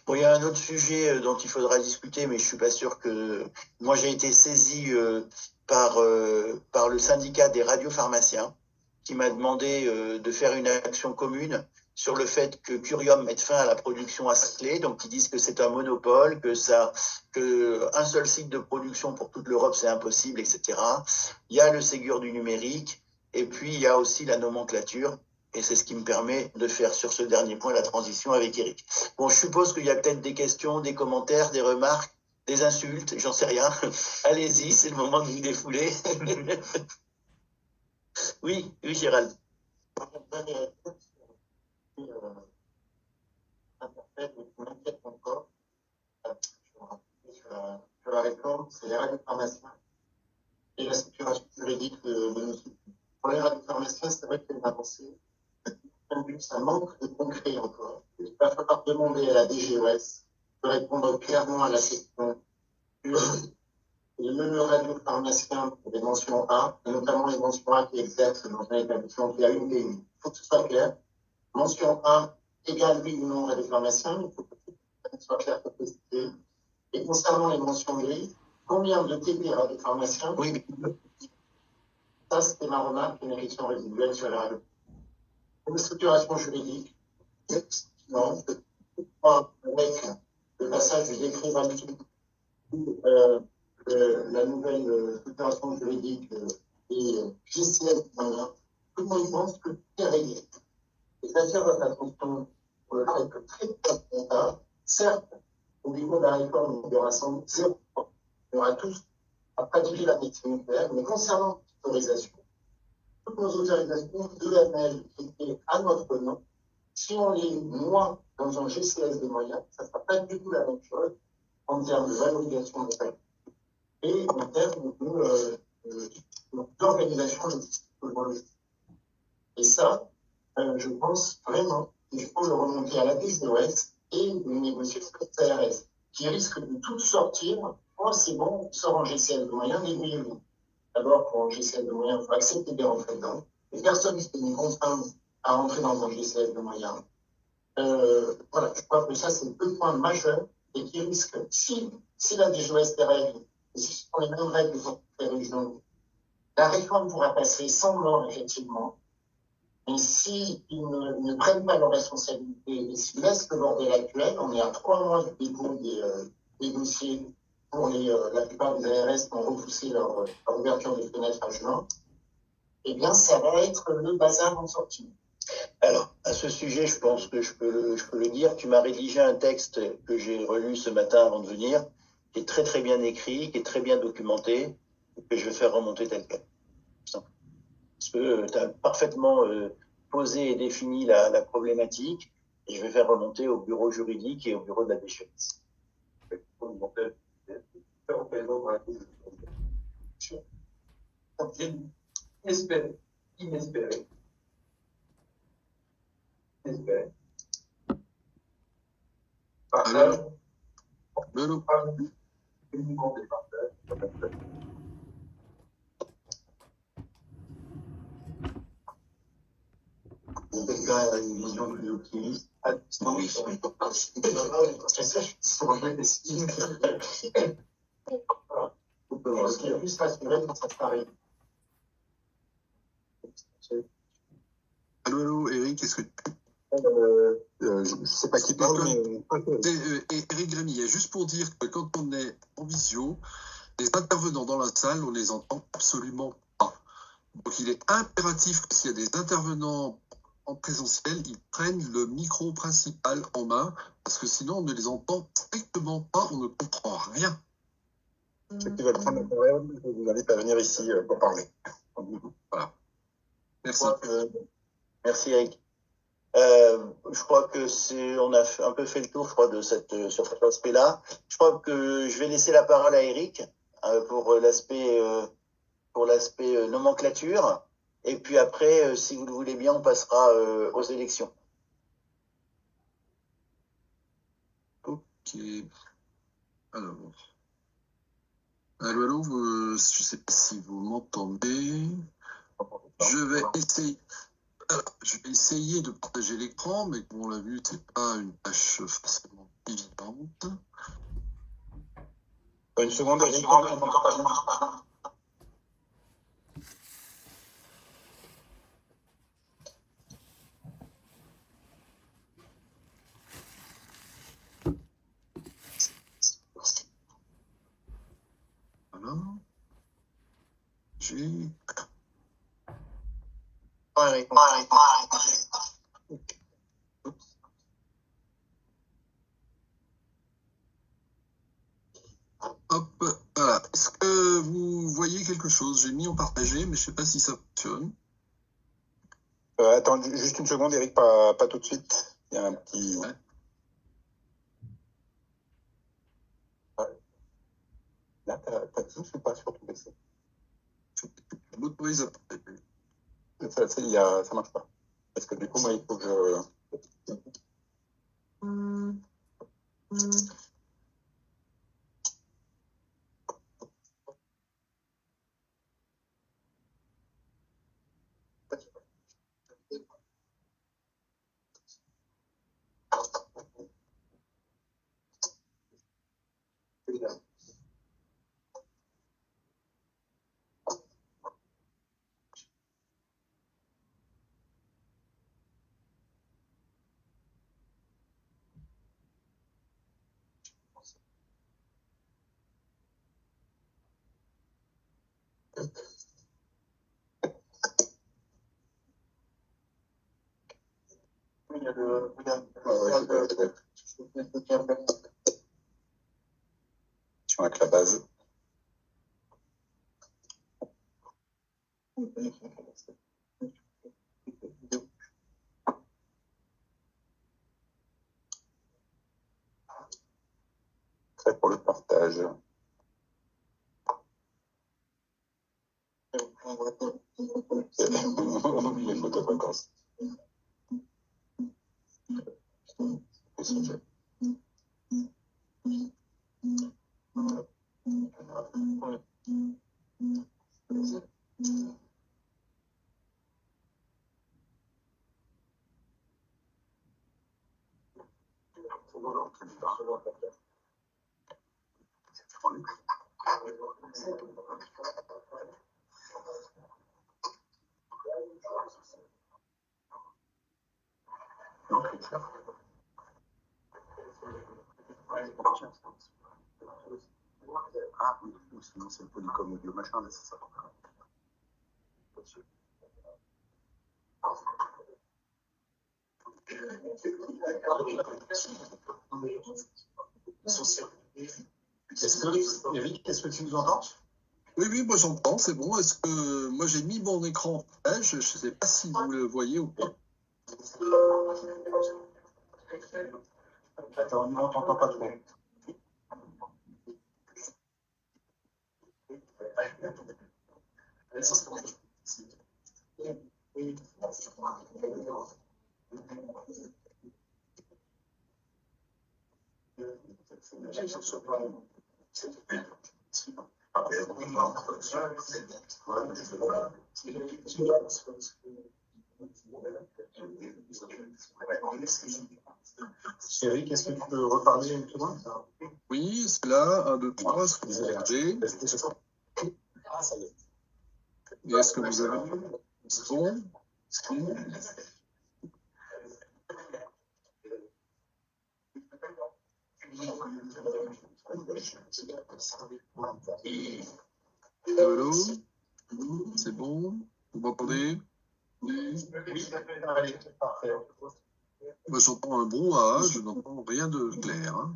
Bon, il y a un autre sujet dont il faudra discuter, mais je suis pas sûr que... Moi, j'ai été saisi par le syndicat des radiopharmaciens qui m'a demandé de faire une action commune sur le fait que Curium mette fin à la production à Saclay. Donc, ils disent que c'est un monopole, que un seul site de production pour toute l'Europe, c'est impossible, etc. Il y a le Ségur du numérique, et puis il y a aussi la nomenclature. Et c'est ce qui me permet de faire sur ce dernier point la transition avec Eric. Bon, je suppose qu'il y a peut-être des questions, des commentaires, des remarques, des insultes, j'en sais rien. Allez-y, c'est le moment de vous défouler. Oui, Gérald. Sur la réforme, c'est les radiopharmaciens et la structuration juridique de nos outils. Pour les radiopharmaciens, c'est vrai qu'il y a une avancée. Ça manque de concret encore. Il va falloir demander à la DGOS de répondre clairement à la question sur le radiopharmacien pour les mentions A, et notamment les mentions A qui exercent dans un établissement qui a une PMI. Il faut que ce soit clair. Mention A égale oui ou non radiopharmacien, il faut que ce soit clair pour préciser. Et concernant les mentions grises, combien de TP radiopharmaciens? Oui. Ça, c'était ma remarque, une élection résiduelle sur la radio. Une structuration juridique, effectivement, avec le passage du décret 28, la nouvelle structuration juridique et GCL, tout le monde pense que tout est réglé. Et j'attire votre attention sur le fait que très peu tard, certes, au niveau de la réforme, il y aura sans doute 0. Il y aura tous à pratiquer la médecine nucléaire, mais concernant l'autorisation, toutes nos autorisations EML qui étaient à notre nom, si on les noie dans un GCS des moyens, ça ne sera pas du tout la même chose en termes de valorisation de faits et en termes d'organisation de. Et ça, je pense vraiment qu'il faut le remonter à la DGOS et de négocier avec la CRS, qui risque de tout sortir. Oh, c'est bon, on sort en GCL de moyens, débrouillez-vous. D'abord, pour un GCL de moyens, il faut accepter de rentrer dedans. Et personne ne se met contraint à rentrer dans un GCL de moyens. Voilà, je crois que ça, c'est 2 points majeurs et qui risquent, si la DGOS des règles, et si ce sont les mêmes règles pour les régions, la réforme pourra passer sans mort, effectivement. Mais s'ils ne prennent pas leurs responsabilités et s'ils laissent le bordel actuel, on est à 3 mois du dépôt des dossiers pour la plupart des ARS qui ont repoussé leur ouverture des fenêtres à juin. eh bien, ça va être le bazar en sortie. Alors, à ce sujet, je pense que je peux le dire. Tu m'as rédigé un texte que j'ai relu ce matin avant de venir, qui est très très bien écrit, qui est très bien documenté, et que je vais faire remonter tel quel. Parce que tu as parfaitement posé et défini la problématique, et je vais faire remonter au bureau juridique et au bureau de la déchéance. Inespéré. Inespéré. Inespéré. Partage. Allô. Uniquement des partages. Quelqu'un a une vision plus optimiste. Oui. Ce qui est plus rassuré quand ça paraît. Allô, Eric, est-ce que Je ne sais pas qui parle, mais. Eric Grémy, juste pour dire que quand on est en visio, les intervenants dans la salle, on les entend absolument pas. Donc il est impératif que s'il y a des intervenants en présentiel, ils prennent le micro principal en main, parce que sinon on ne les entend strictement pas, on ne comprend rien. Ceux qui veulent prendre la parole, je vous invite à venir ici pour parler. Voilà. Merci. Merci Eric. Je crois que on a un peu fait le tour, je crois, sur cet aspect-là. Je crois que je vais laisser la parole à Eric pour l'aspect nomenclature. Et puis après, si vous le voulez bien, on passera aux élections. Ok. Alors. Allô, je ne sais pas si vous m'entendez. Je vais essayer de partager l'écran, mais comme on l'a vu, c'est pas une tâche forcément évidente. Une seconde, Eric. Voilà. J'ai. Hop, voilà. Est-ce que vous voyez quelque chose? J'ai mis en partagé, mais je ne sais pas si ça fonctionne. Attends, juste une seconde, Eric, pas tout de suite. Il y a un petit. Ouais. Là, t'as Teams ou pas sur ton PC? Je m'autorise à partager. Ça marche pas. Parce que du coup, moi, il faut que je. Avec la base. Prêt pour le partage. Les photos de vacances. Ah oui, sinon c'est le Polycom audio machin, là, c'est ça. Eric, est-ce que tu nous entends? Oui, oui, moi j'entends, c'est bon. Est-ce que moi j'ai mis mon écran en partage? Je ne sais pas si vous le voyez ou pas. Attends, non, on t'entend pas trop. Eric, est-ce que tu peux reparler une seconde? Oui, c'est là, 1, 2, 3, est-ce que vous entendez? Et est-ce que vous avez... C'est bon? Allô? C'est bon? Vous m'entendez? Oui, allez, parfait. Moi j'entends un brouhaha, je n'entends rien de clair. Hein.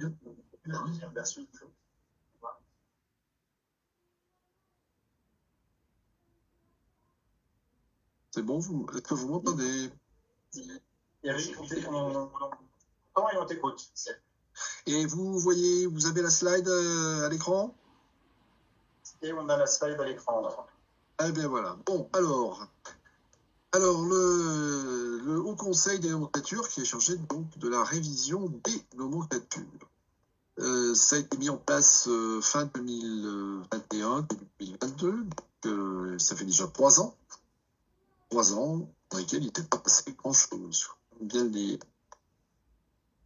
C'est bon, est-ce que vous m'entendez? Eric, on t'écoute. Et vous voyez, vous avez la slide à l'écran? Et on a la slide à l'écran. Eh bien voilà. Bon, alors le Haut Conseil des nomenclatures qui est chargé donc de la révision des nomenclatures. Ça a été mis en place fin 2021, début 2022, donc ça fait déjà 3 ans. 3 ans dans lesquels il n'était pas passé grand-chose, bien le dire.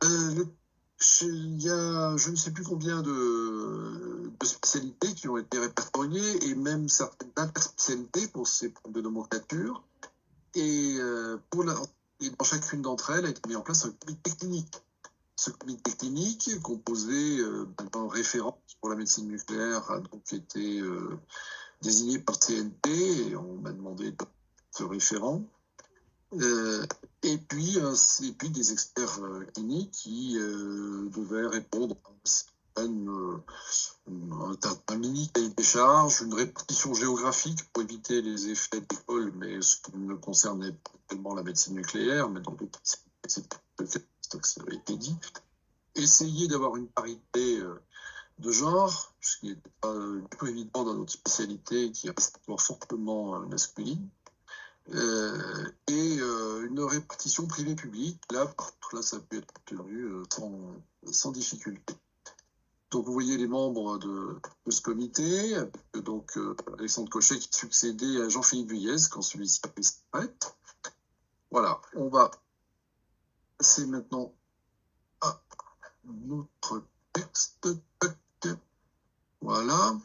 Il y a je ne sais plus combien de spécialités qui ont été répertoriées et même certaines interspécialités pour ces problèmes de nomenclature. Et dans chacune d'entre elles a été mis en place un comité clinique. Ce comité clinique, composé d'un référent pour la médecine nucléaire, a donc été désigné par CNP et on m'a demandé ce référent. Et puis des experts cliniques qui devaient répondre à un mini cahier des charges, une répartition géographique pour éviter les effets d'école, mais ce qui ne concernait pas tellement la médecine nucléaire, mais dans d'autres c'est ça avait été dit. Essayer d'avoir une parité de genre, ce qui n'était pas du tout évident dans notre spécialité qui reste encore fortement masculine. Et une répartition privée-publique, là ça a pu être obtenu sans difficulté. Donc vous voyez les membres de ce comité, avec donc Alexandre Cochet qui succédait à Jean-Philippe Vuillez quand celui-ci a pris sa retraite. Voilà, on va passer maintenant à notre texte. Voilà.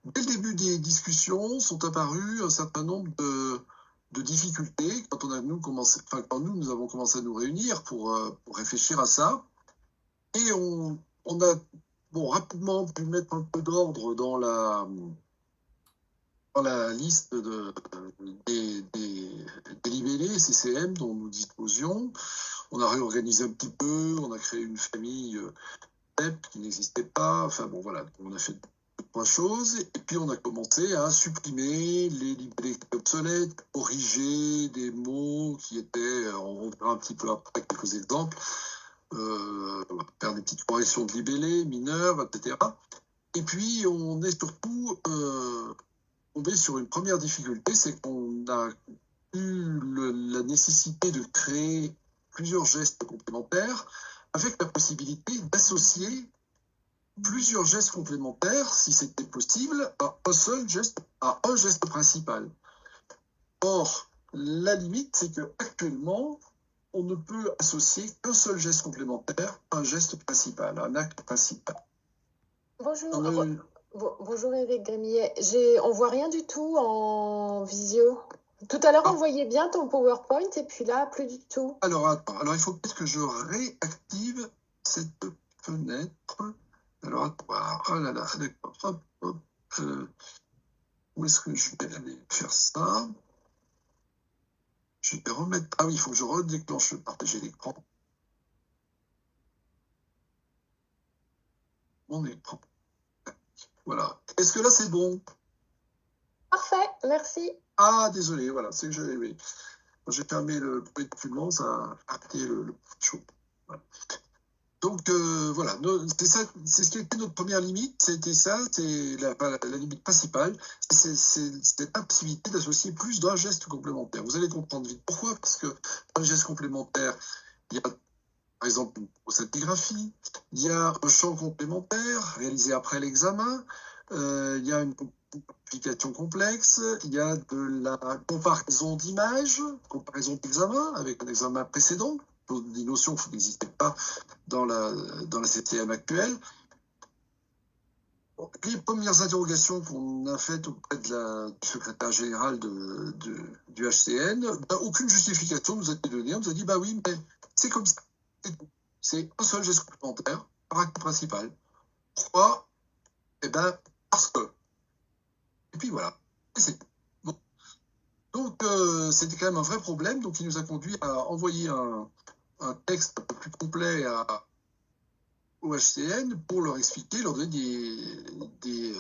Dès le début des discussions sont apparues un certain nombre de difficultés quand nous avons commencé à nous réunir pour réfléchir à ça. Et on a rapidement pu mettre un peu d'ordre dans la liste des libellés CCM dont nous disposions. On a réorganisé un petit peu, on a créé une famille PEP qui n'existait pas. Enfin bon, voilà, on a fait 3 choses, et puis on a commencé à supprimer les libellés obsolètes, corriger des mots qui étaient, on verra un petit peu après quelques exemples, faire des petites corrections de libellés mineurs, etc. Et puis on est surtout tombé sur une première difficulté, c'est qu'on a eu la nécessité de créer plusieurs gestes complémentaires avec la possibilité d'associer plusieurs gestes complémentaires, si c'était possible, à un geste principal. Or, la limite, c'est qu'actuellement, on ne peut associer qu'un seul geste complémentaire à un geste principal, un acte principal. Bonjour. Bonjour Eric Gramillet. On voit rien du tout en visio. Tout à l'heure, on voyait bien ton PowerPoint et puis là, plus du tout. Alors, attends. Alors il faut peut-être que je réactive cette fenêtre. Alors, oh là là, d'accord. Où est-ce que je vais aller faire ça? Je vais remettre... Ah oui, il faut que je redéclenche le partager l'écran. Mon écran. Voilà. Est-ce que là, c'est bon? Parfait, merci. Ah, désolé, voilà, c'est que quand j'ai fermé le premier document, ça a arrêté le show. Voilà. Donc, voilà, c'est ce qui était notre première limite, c'était ça, c'est la limite principale, c'est cette impossibilité d'associer plus d'un geste complémentaire. Vous allez comprendre vite pourquoi, parce que dans les gestes complémentaires, il y a par exemple une scintigraphie, il y a un champ complémentaire réalisé après l'examen, il y a une complication complexe, il y a de la comparaison d'images, comparaison d'examen avec un examen précédent, des notions qui n'existaient pas dans la CTM actuelle. Les premières interrogations qu'on a faites auprès du secrétaire général du HCN, aucune justification nous a été donnée. On nous a dit, bah oui, mais c'est comme ça. C'est un seul geste complémentaire, par acte principal. Pourquoi? Eh bien, parce que. Et puis voilà. Et c'est bon. Donc, c'était quand même un vrai problème. Donc, il nous a conduit à envoyer un texte un peu plus complet au HCN pour leur expliquer, leur donner des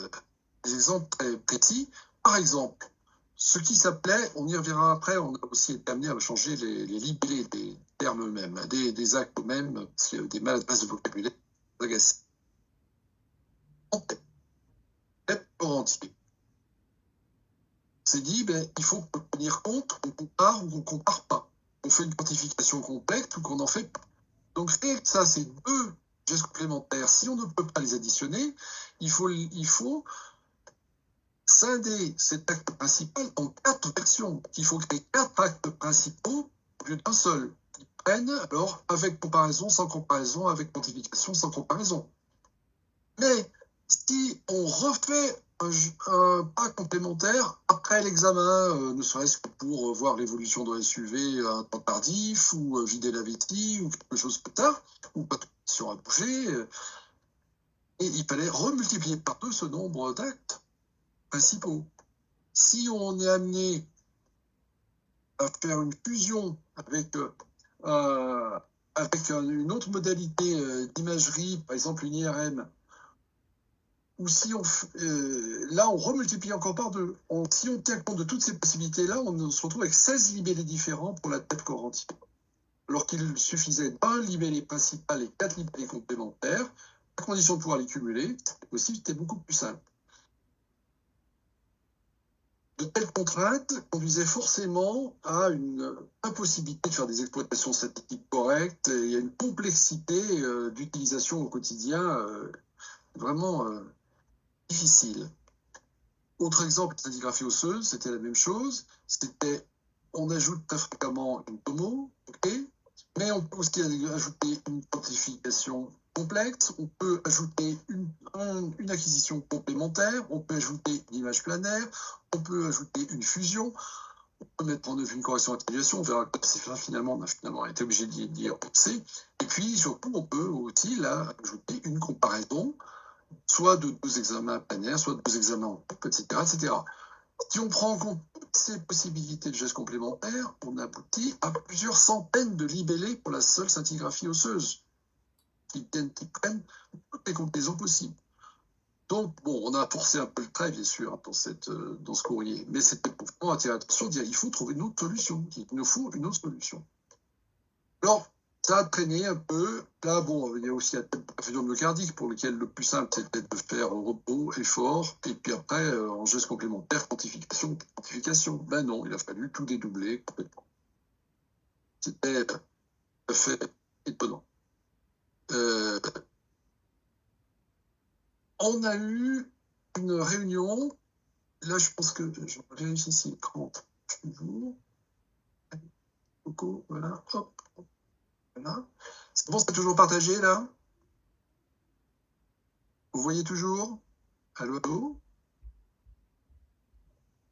exemples très précis. Par exemple, ce qui s'appelait, on y reviendra après, on a aussi été amené à changer les libellés des termes eux-mêmes, des actes eux-mêmes, parce qu'il y avait des maladresses de vocabulaire. On s'est dit, il faut tenir compte qu'on compare ou qu'on ne compare pas. On fait une quantification complexe ou qu'on en fait pas. Donc, ça, c'est deux gestes complémentaires. Si on ne peut pas les additionner, il faut scinder cet acte principal en 4 versions. Il faut créer 4 actes principaux au lieu d'un seul. Ils prennent alors avec comparaison, sans comparaison, avec quantification, sans comparaison. Mais si on refait un pas complémentaire après l'examen, ne serait-ce que pour voir l'évolution de SUV à un temps tardif, ou vider la vessie, ou quelque chose comme ça, ou pas de question à bouger, et il fallait remultiplier par 2 ce nombre d'actes principaux. Si on est amené à faire une fusion avec une autre modalité d'imagerie, par exemple une IRM, ou si là, on remultiplie encore par 2. Si on tient compte de toutes ces possibilités-là, on se retrouve avec 16 libellés différents pour la tête corps entier. Alors qu'il suffisait d'un libellé principal et 4 libellés complémentaires, à condition de pouvoir les cumuler, c'était beaucoup plus simple. De telles contraintes conduisaient forcément à une impossibilité de faire des exploitations statistiques correctes, et à une complexité d'utilisation au quotidien vraiment difficile. Autre exemple, la scintigraphie osseuse, c'était la même chose. On ajoute très fréquemment une tomo, mais on peut aussi ajouter une quantification complexe, on peut ajouter une acquisition complémentaire, on peut ajouter une image planaire, on peut ajouter une fusion, on peut mettre en œuvre une correction d'atténuation, on verra que on a finalement été obligé d'y dire C. Et puis surtout, on peut aussi là ajouter une comparaison, soit de 2 examens planaires, soit de 2 examens en couple, etc., etc. Si on prend en compte toutes ces possibilités de gestes complémentaires, on aboutit à plusieurs centaines de libellés pour la seule scintigraphie osseuse, qui prennent toutes les combinaisons possibles. Donc, bon, on a forcé un peu le trait, bien sûr, dans ce courrier, mais c'était pour vraiment attirer l'attention, dire il faut trouver une autre solution, il nous faut une autre solution. Alors, ça a traîné un peu. Là, bon, il y a aussi un phénomène myocardique pour lequel le plus simple, c'était de faire repos, effort, et puis après, en geste complémentaire, quantification. Ben non, il a fallu tout dédoubler complètement. C'était tout à fait étonnant. On a eu une réunion. Là, je pense que je vérifie si l'écran toujours. Coucou, voilà, hop. Voilà. C'est bon, c'est toujours partagé là? Vous voyez toujours? Allô, allô?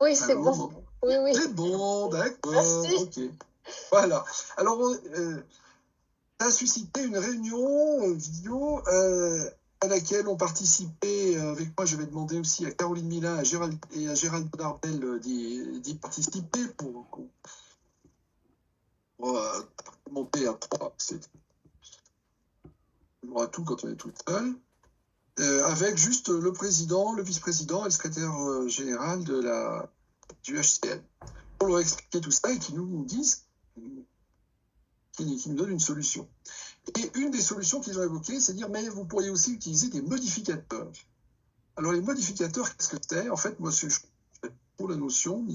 Oui, c'est bon. Oui, oui. C'est bon, d'accord. Merci. Ok. Voilà. Alors, ça a suscité une réunion vidéo à laquelle ont participé, avec moi, j'avais demandé aussi à Caroline Milin et à Gérald Darbel d'y participer pour monter à 3. C'est tout quand on est tout seul. Avec juste le président, le vice-président et le secrétaire général du HCL. Pour leur expliquer tout ça et qu'ils nous disent, qu'ils nous donnent une solution. Et une des solutions qu'ils ont évoquées, c'est de dire, mais vous pourriez aussi utiliser des modificateurs. Alors les modificateurs, qu'est-ce que c'est? En fait, moi, pour la notion,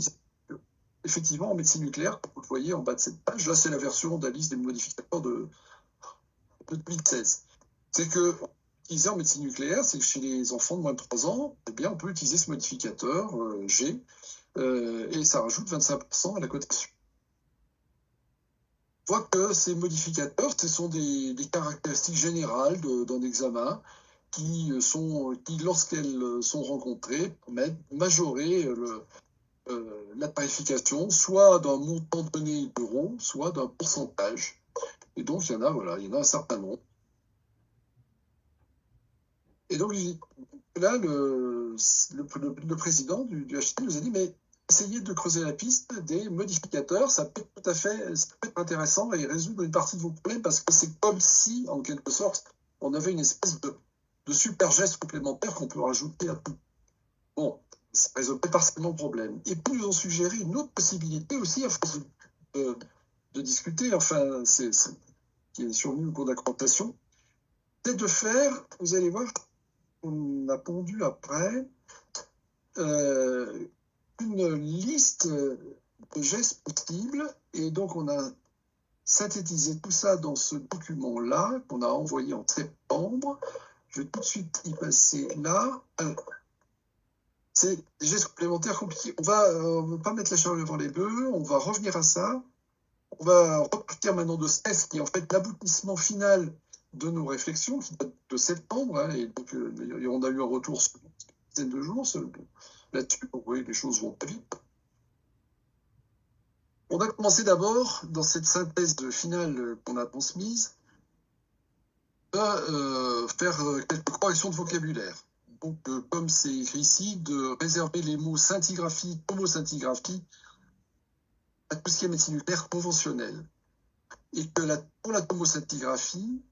effectivement, en médecine nucléaire, comme vous le voyez en bas de cette page, là, c'est la version de la liste des modificateurs de 2016. C'est que utiliser en médecine nucléaire, c'est que chez les enfants de moins de 3 ans, eh bien, on peut utiliser ce modificateur G et ça rajoute 25% à la cotation. On voit que ces modificateurs, ce sont des caractéristiques générales d'un examen qui, lorsqu'elles sont rencontrées, permettent de majorer la tarification, soit d'un montant donné d'euros, soit d'un pourcentage. Et donc, il y en a un certain nombre. Et donc, là, le président du HCL nous a dit, mais essayez de creuser la piste des modificateurs, ça peut être intéressant et résoudre une partie de vos problèmes, parce que c'est comme si, en quelque sorte, on avait une espèce de super geste complémentaire qu'on peut rajouter à tout. Bon, ça résolvait partiellement le problème. Et puis, ils ont suggéré une autre possibilité aussi, à force de discuter, enfin, qui est survenu au cours de la présentation, c'est de faire, vous allez voir, on a pondu après une liste de gestes possibles, et donc on a synthétisé tout ça dans ce document-là qu'on a envoyé en septembre. Je vais tout de suite y passer là. C'est des gestes complémentaires compliqués. On va pas mettre la charrue devant les bœufs, on va revenir à ça. On va repartir maintenant de ce test qui est en fait l'aboutissement final de nos réflexions, qui date de septembre, hein, et donc on a eu un retour sur une dizaine de jours là-dessus. Vous voyez, les choses vont très vite. On a commencé d'abord, dans cette synthèse finale qu'on a transmise, à faire quelques corrections de vocabulaire. Donc, comme c'est écrit ici, de réserver les mots scintigraphie, tomoscintigraphie à tout ce qui est médecine nucléaire conventionnelle. Et que pour la tomoscintigraphie,